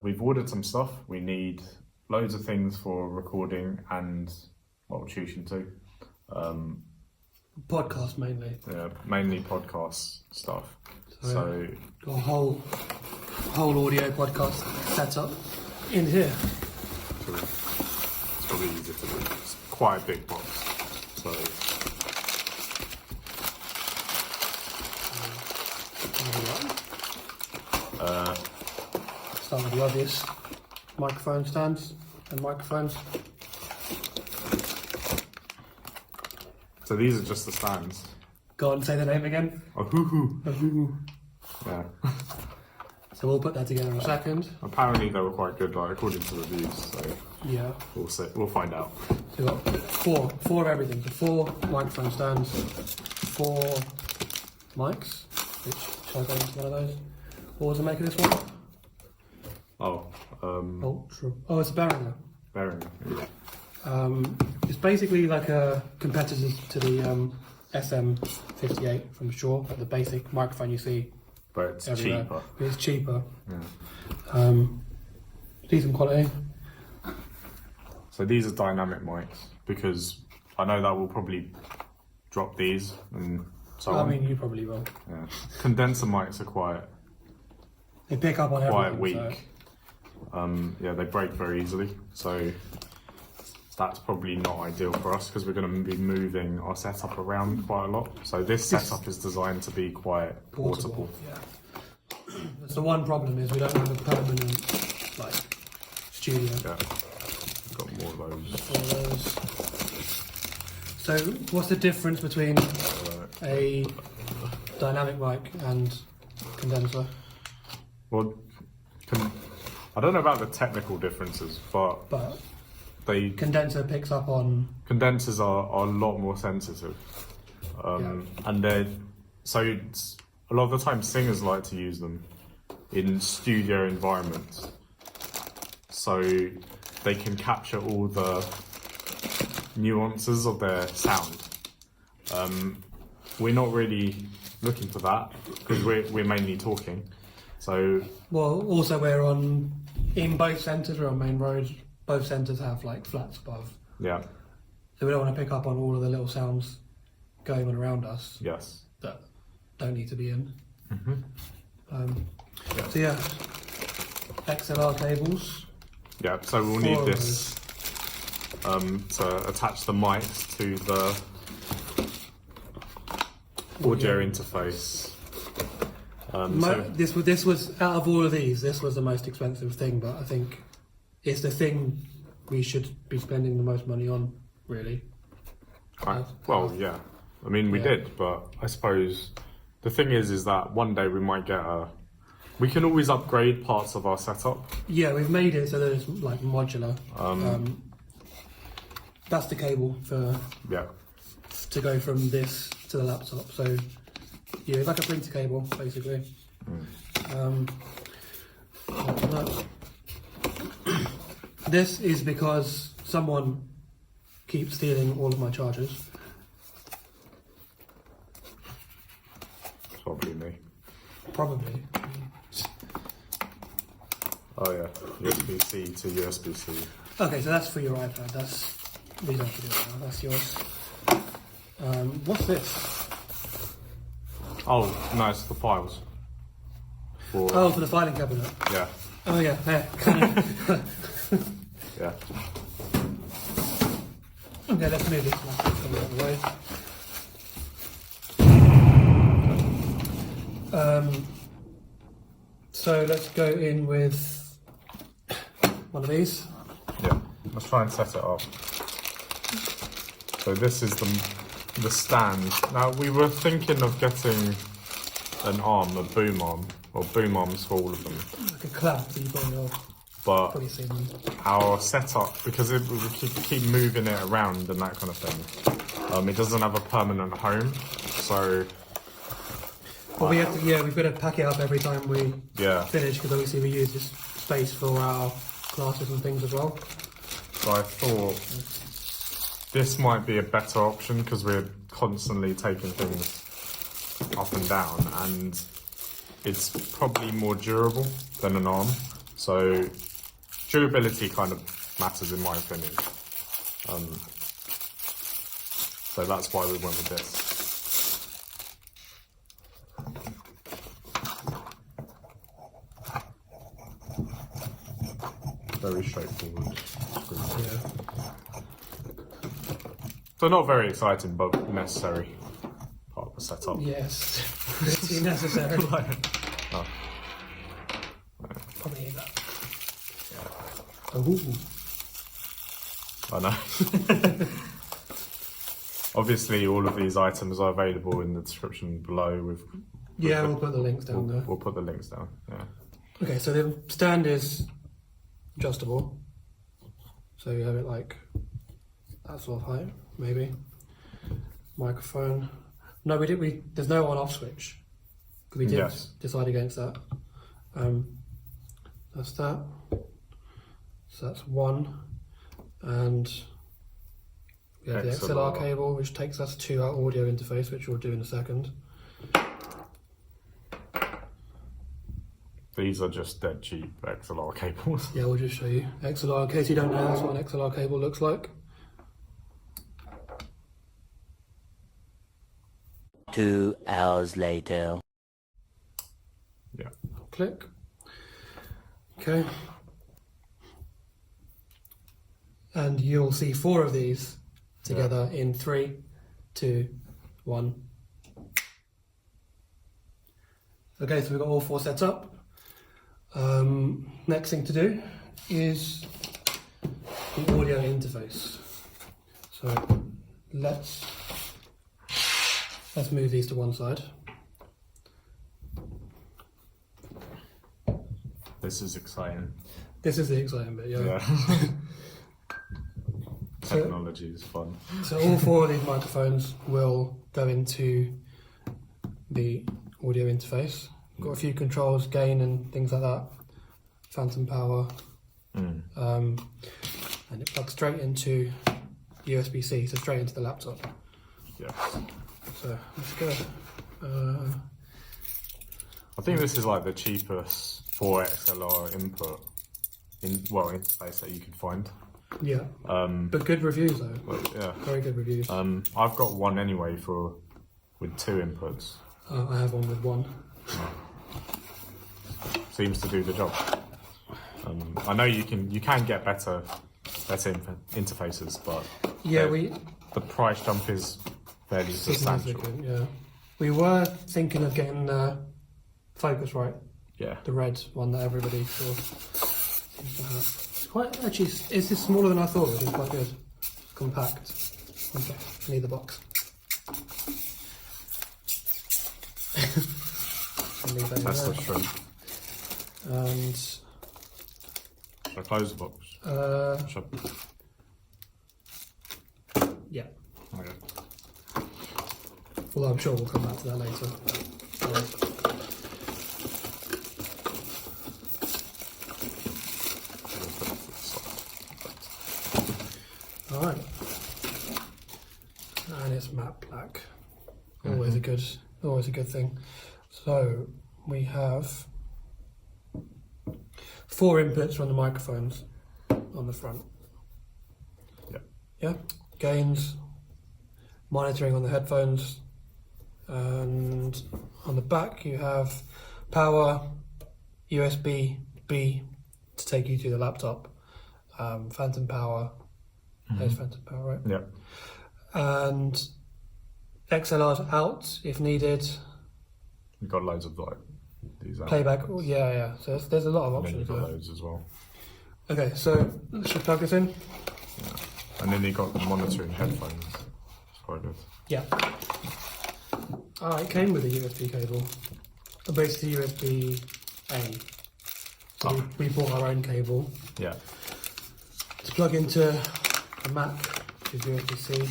we've ordered some stuff. We need loads of things for recording and, well, shooting too. Podcast mainly. Yeah, mainly podcast stuff. So got a whole audio podcast setup in here. it's probably easier to do. It's quite a big box. So start with the obvious microphone stands and microphones. so these are just the stands. Go on, say the name again. Oh, yeah. So we'll put that together in a second. Apparently they were quite good, like according to reviews. So Yeah. we'll see. We'll find out. So we've got four of everything. So 4 microphone stands, 4 mics. Which shall I go into one of those? What was the make of this one? Oh, it's a Behringer. Behringer. Yeah. It's basically like a competitor to the SM58 from Shure, like the basic microphone you see. But it's everywhere. cheaper. It's cheaper. Yeah. Decent quality. So these are dynamic mics because I know that will probably drop these and so on. I mean, you probably will. Yeah. Condenser mics are quite They pick up on quite everything. weak. Yeah, they break very easily. So that's probably not ideal for us because we're going to be moving our setup around quite a lot. So this setup is designed to be quite portable. Yeah. So the one problem is we don't have a permanent studio. Yeah. Got more of those. For those. So what's the difference between a dynamic mic and condenser? Well, I don't know about the technical differences, but they condenser picks up on. Condensers are a lot more sensitive, and a lot of the time singers like to use them in studio environments, so they can capture all the nuances of their sound. We're not really looking for that because we're mainly talking. So Also we're in both centres. We're on main road. Both centres have flats above. yeah, So we don't want to pick up on all of the little sounds going on around us. yes. That don't need to be in. Yeah. So yeah, XLR cables. Yeah, so we'll need this to attach the mics to the audio interface. This was out of all of these, this was the most expensive thing, but I think it's the thing we should be spending the most money on, really. Well, yeah. I mean, we did, but I suppose the thing is that one day we might get we can always upgrade parts of our setup. Yeah, we've made it so that it's modular. That's the cable to go from this to the laptop. So yeah, it's like a printer cable, basically. This is because someone keeps stealing all of my chargers. Probably me. Probably. Oh yeah, USB-C to USB-C. Okay, so that's for your iPad. We don't have to do it now. That's yours. What's this? Oh, no, it's the files. For the filing cabinet. Yeah. Oh yeah, there. Yeah. Okay, let's move this out of the way. So let's go in with one of these. Yeah. Let's try and set it up. So this is the stand. Now we were thinking of getting an arm, a boom arm, or boom arms for all of them. Like a clamp that you've got on your. But Probably seen them. our setup, because we keep moving it around and that kind of thing, it doesn't have a permanent home. So. But we have to, we've got to pack it up every time we finish because obviously we use this space for our classes and things as well. So I thought this might be a better option because we're constantly taking things up and down, and it's probably more durable than an arm. So durability kind of matters in my opinion. So that's why we went with this. Very straightforward. Yeah. So not very exciting, but necessary part of the setup. Yes, pretty necessary. Oh, Probably need that. yeah. Oh. I know. Obviously, all of these items are available in the description below. We'll put the links down there. We'll put the links down. Yeah. Okay, so the stand is adjustable. So you have it like that sort of height, maybe. Microphone. No, there's no on-off switch. We did decide against that. That's that. So that's one. And we have the XLR cable, which takes us to our audio interface, which we'll do in a second. These are just dead cheap XLR cables. Yeah, we'll just show you. XLR, in case you don't know, that's what an XLR cable looks like. 2 hours later. Yeah. Click. Okay. And you'll see 4 of these together in 3, 2, 1. Okay, so we've got all 4 sets up. Next thing to do is the audio interface. So let's move these to one side. This is exciting. This is the exciting bit, yeah. Technology is fun. So all 4 of these microphones will go into the audio interface. Got a few controls, gain and things like that. Phantom power. And it plugs straight into USB-C, so straight into the laptop. Yeah. So let's go. I think this is like the cheapest 4 XLR input interface that you could find. Yeah. But good reviews though. But, yeah. Very good reviews. I've got one anyway with 2 inputs. I have one with 1. Seems to do the job. I know you can get better interfaces, but Yeah, the price jump is fairly substantial. significant. Yeah. We were thinking of getting the Focusrite, Yeah. the red one that everybody saw. Seems to have. It's quite actually. This is smaller than I thought. Which is quite good. Compact. Okay, I need the box. Leave that in That's the there. shrimp. And Should I close the box? Should yeah. Okay. Well, I'm sure we'll come back to that later. All right. And it's matte black. Always a good thing. So we have 4 inputs from the microphones on the front. Yeah. Yeah. Gains, monitoring on the headphones, and on the back you have power, USB-B to take you to the laptop, phantom power. There's phantom power, right? Yeah. And XLR's out if needed. We've got loads of these out. Playback, yeah. So there's a lot of And then options you've got there. loads as well. Okay, so let's just plug this in. Yeah. And then you've got the monitoring headphones. It's quite good. Yeah. It came with a USB cable. Basically USB-A. So we bought our own cable Yeah. to plug into a Mac, which is USB-C,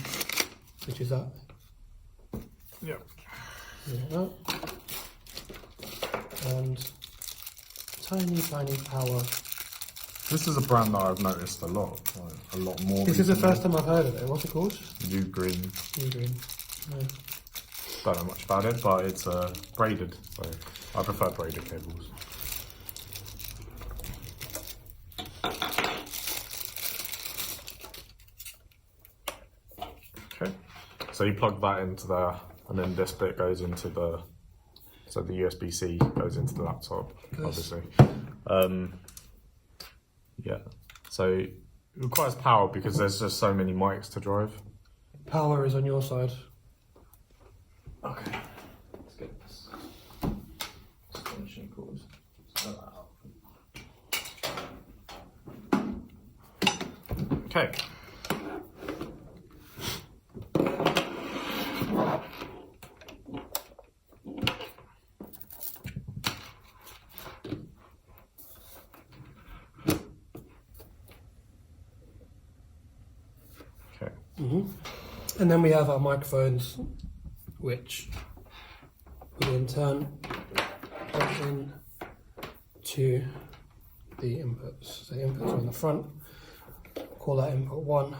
which is that. Yeah. Yeah. And tiny power. This is a brand that I've noticed a lot more. This is the recently. first time I've heard of it. What's it called? U-Green. U-Green. Yeah. Don't know much about it, but it's braided, so I prefer braided cables. So you plug that into there, and then this bit goes into the USB-C goes into the laptop, obviously. Yeah. So it requires power because there's just so many mics to drive. Power is on your side. Okay. Let's get this extension cord. Okay. And then we have our microphones, which we in turn plug in to the inputs. So the inputs are on the front. Call that input 1.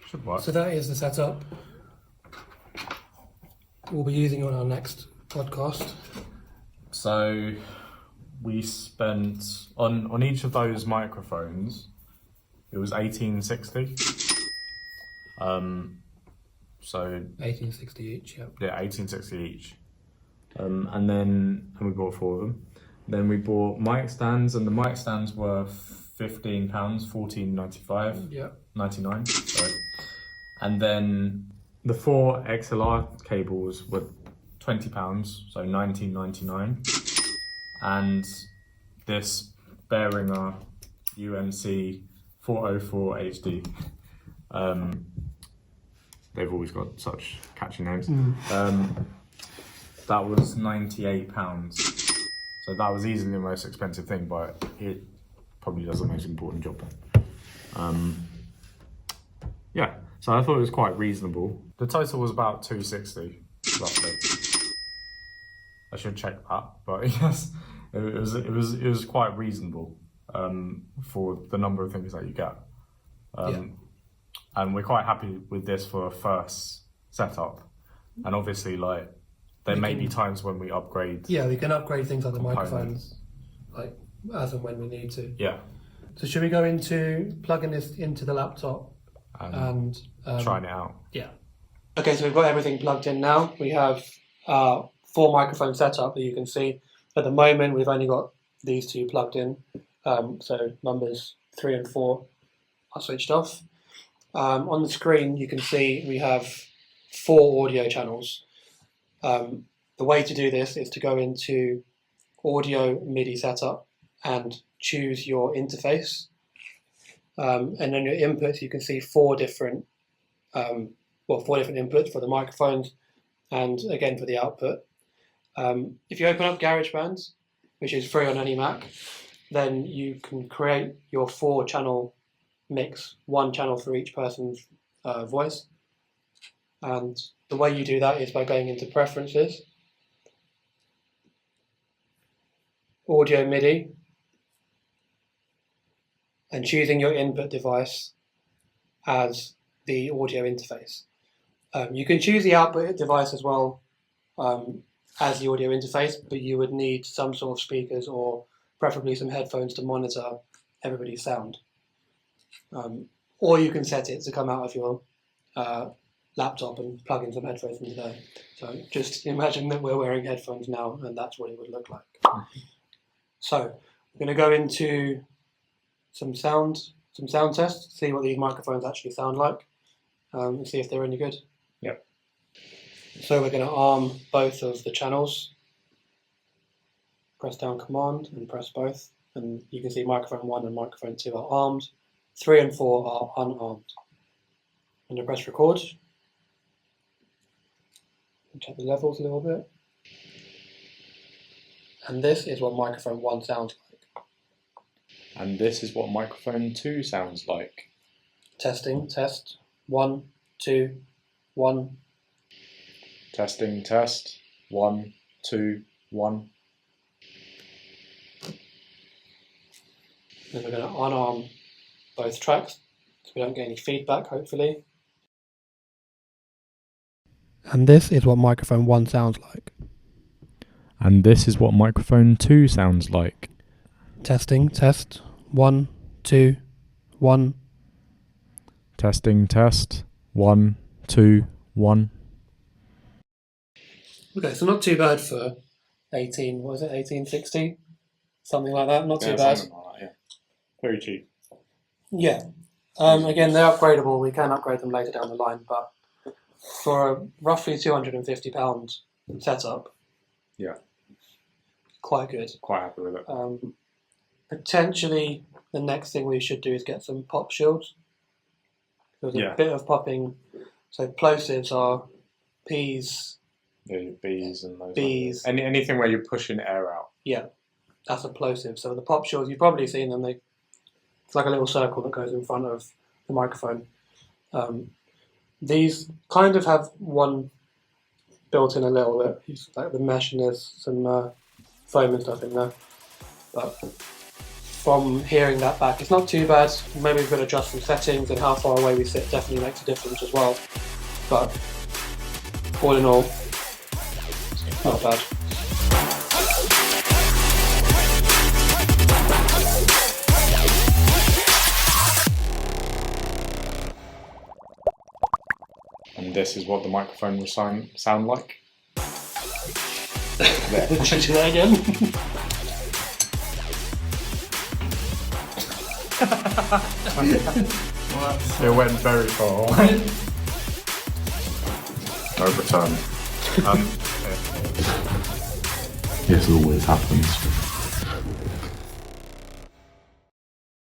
Should work. So that is the setup we'll be using on our next podcast. So we spent on each of those microphones. It was 1860. So 1860 each. Yep. Yeah, 1860 each. And we bought 4 of them. Then we bought mic stands, and the mic stands were £15, $14.95. Yeah. 99. Sorry. And then the 4 XLR cables were £20, so 19.99. And this Behringer UMC 404 HD. They've always got such catchy names. That was £98. So that was easily the most expensive thing, but it probably does the most important job. Yeah, so I thought it was quite reasonable. The total was about £260, roughly. I should check that, but yes, it was quite reasonable for the number of things that you get. And we're quite happy with this for a first setup. And obviously, like, there may be times when we upgrade. Yeah, we can upgrade things like the microphones, like as and when we need to. Yeah. So should we go into plugging this into the laptop and trying it out? Yeah. Okay, so we've got everything plugged in now. We have 4 microphone setup that you can see. At the moment, we've only got these 2 plugged in. So numbers 3 and 4 are switched off. On the screen, you can see we have 4 audio channels. The way to do this is to go into Audio MIDI Setup and choose your interface. And then your inputs, you can see 4 different, 4 different inputs for the microphones and again for the output. If you open up GarageBand, which is free on any Mac, then you can create your 4-channel mix, 1 channel for each person's voice. And the way you do that is by going into Preferences, Audio MIDI, and choosing your input device as the audio interface. You can choose the output device as well as the audio interface, but you would need some sort of speakers or preferably some headphones to monitor everybody's sound. Or you can set it to come out of your laptop and plug in some headphones into there. So just imagine that we're wearing headphones now, and that's what it would look like. So we're going to go into some sound tests, see what these microphones actually sound like, and see if they're any good. Yep. So we're going to arm both of the channels. Press down Command and press both, and you can see microphone 1 and microphone 2 are armed. 3 and 4 are unarmed. I'm going to press record. Check the levels a little bit. And this is what microphone 1 sounds like. And this is what microphone 2 sounds like. Testing, test. 1, 2, 1. Testing, test. 1, 2, 1. Then we're going to unarm both tracks so we don't get any feedback, hopefully. And this is what microphone 1 sounds like. And this is what microphone 2 sounds like. Testing, test. 1, 2, 1. Testing, test. 1, 2, 1. Okay, so not too bad for 1860? Something like that, not too bad. Something like that, yeah. Very cheap. Yeah. Again, they're upgradable. We can upgrade them later down the line, but for a roughly £250 setup, Yeah. quite good. Quite happy with it. Potentially, the next thing we should do is get some pop shields. There's a bit of popping. So plosives are P's. Yeah, your B's and those. B's. Anything where you're pushing air out. Yeah, that's a plosive. So the pop shields, you've probably seen them. It's like a little circle that goes in front of the microphone. These kind of have one built in a little bit. It's like the mesh, and there's some foam and stuff in there. But from hearing that back, it's not too bad. Maybe we could adjust some settings, and how far away we sit definitely makes a difference as well. But all in all, not bad. And this is what the microphone will sound like. Should I do that again? It went very far away. No return. This always happens.